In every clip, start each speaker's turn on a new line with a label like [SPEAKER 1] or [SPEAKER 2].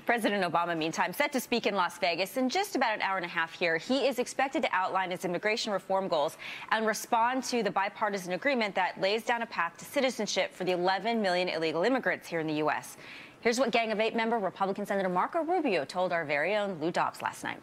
[SPEAKER 1] President Obama, meantime, set to speak in Las Vegas in just about an hour and a half here. He is expected to outline his immigration reform goals and respond to the bipartisan agreement that lays down a path to citizenship for the 11 million illegal immigrants here in the U.S. Here's what Gang of Eight member Republican Senator Marco Rubio told our very own Lou Dobbs last night.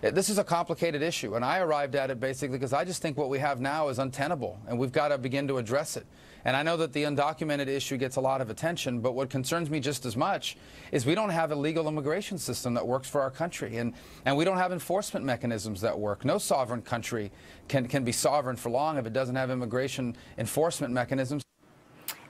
[SPEAKER 2] This is a complicated issue, and I arrived at it basically because I just think what we have now is untenable, and we've got to begin to address it. And I know that the undocumented issue gets a lot of attention, but what concerns me just as much is we don't have a legal immigration system that works for our country, and we don't have enforcement mechanisms that work. No sovereign country can be sovereign for long if it doesn't have immigration enforcement mechanisms.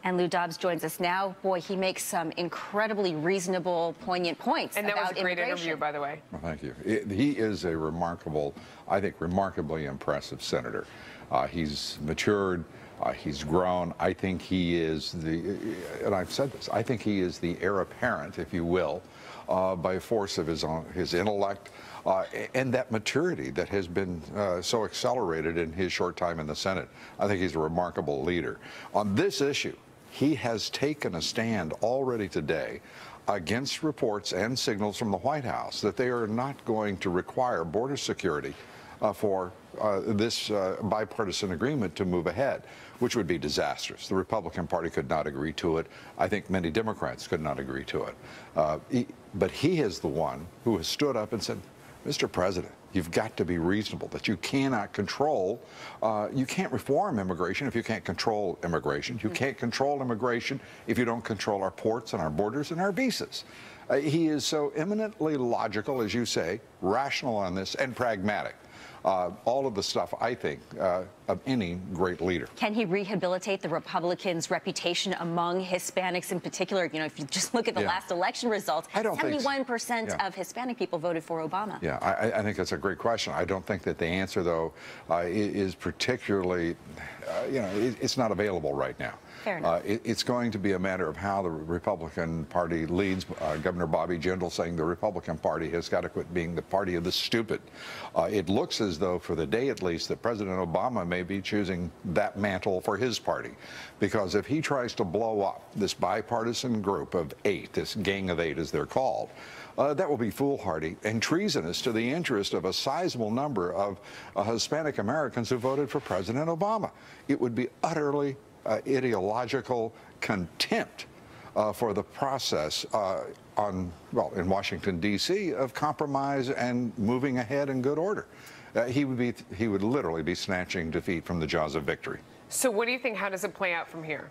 [SPEAKER 1] And Lou Dobbs joins us now. Boy, he makes some incredibly reasonable, poignant points about immigration.
[SPEAKER 3] And that was a great interview, by the way.
[SPEAKER 4] Well, thank you. He is a remarkable, I think, remarkably impressive senator. He's matured. He's grown. I think he is and I've said this, I think he is the heir apparent, if you will, by force of his intellect and that maturity that has been so accelerated in his short time in the Senate. I think he's a remarkable leader. On this issue, he has taken a stand already today against reports and signals from the White House that they are not going to require border security for this bipartisan agreement to move ahead, which would be disastrous. The Republican Party could not agree to it. I think many Democrats could not agree to it. But he is the one who has stood up and said, Mr. President, you've got to be reasonable, that you cannot control, you can't reform immigration if you can't control immigration. You can't control immigration if you don't control our ports and our borders and our visas. He is so eminently logical, as you say, rational on this, and pragmatic. All of the stuff, I think, of any great leader.
[SPEAKER 1] Can he rehabilitate the Republicans' reputation among Hispanics in particular? You know, if you just look at the last election results, 71% of Hispanic people voted for Obama.
[SPEAKER 4] Yeah, I think that's a great question. I don't think that the answer, though, is particularly, it's not available right now.
[SPEAKER 1] Fair enough.
[SPEAKER 4] It's going to be a matter of how the Republican Party leads. Governor Bobby Jindal saying the Republican Party has got to quit being the party of the stupid. It looks as though, for the day at least, that President Obama may be choosing that mantle for his party. Because if he tries to blow up this bipartisan group of eight, this gang of eight as they're called, that will be foolhardy and treasonous to the interest of a sizable number of Hispanic Americans who voted for President Obama. It would be utterly ideological contempt for the process in Washington, D.C. of compromise and moving ahead in good order. He would literally be snatching defeat from the jaws of victory.
[SPEAKER 3] So what do you think? How does it play out from here?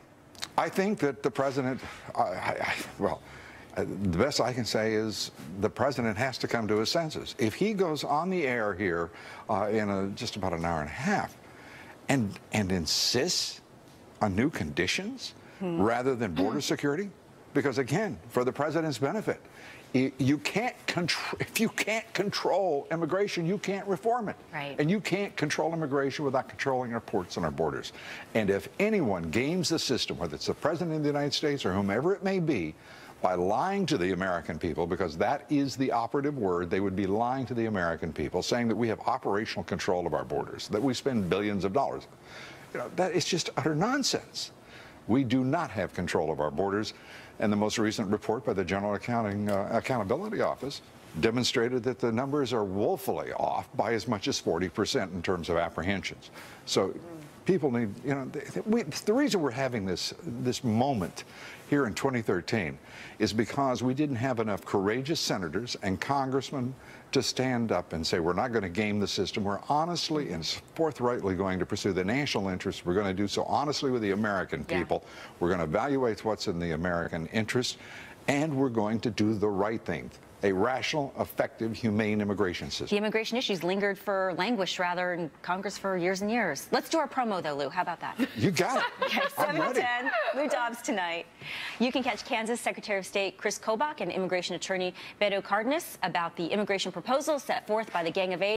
[SPEAKER 4] I think that the president, the best I can say is the president has to come to his senses. If he goes on the air here in just about an hour and a half and insists on new conditions rather than border security, because again, for the president's benefit, if you can't control immigration, you can't reform it.
[SPEAKER 1] Right.
[SPEAKER 4] And you can't control immigration without controlling our ports and our borders. And if anyone games the system, whether it's the president of the United States or whomever it may be, by lying to the American people, because that is the operative word, they would be lying to the American people, saying that we have operational control of our borders, that we spend billions of dollars. That is just utter nonsense. We do not have control of our borders, and the most recent report by the General Accountability Office demonstrated that the numbers are woefully off by as much as 40% in terms of apprehensions. So people need, the reason we're having this moment here in 2013 is because we didn't have enough courageous senators and congressmen to stand up and say, we're not going to game the system. We're honestly and forthrightly going to pursue the national interest. We're going to do so honestly with the American people. We're going to evaluate what's in the American interest, and we're going to do the right thing. A rational, effective, humane immigration system.
[SPEAKER 1] The immigration issues languished rather in Congress for years and years. Let's do our promo, though, Lou. How about that?
[SPEAKER 4] You got it.
[SPEAKER 1] Okay, 7:10, Lou Dobbs tonight. You can catch Kansas Secretary of State Chris Kobach and immigration attorney Beto Cardenas about the immigration proposal set forth by the Gang of Eight.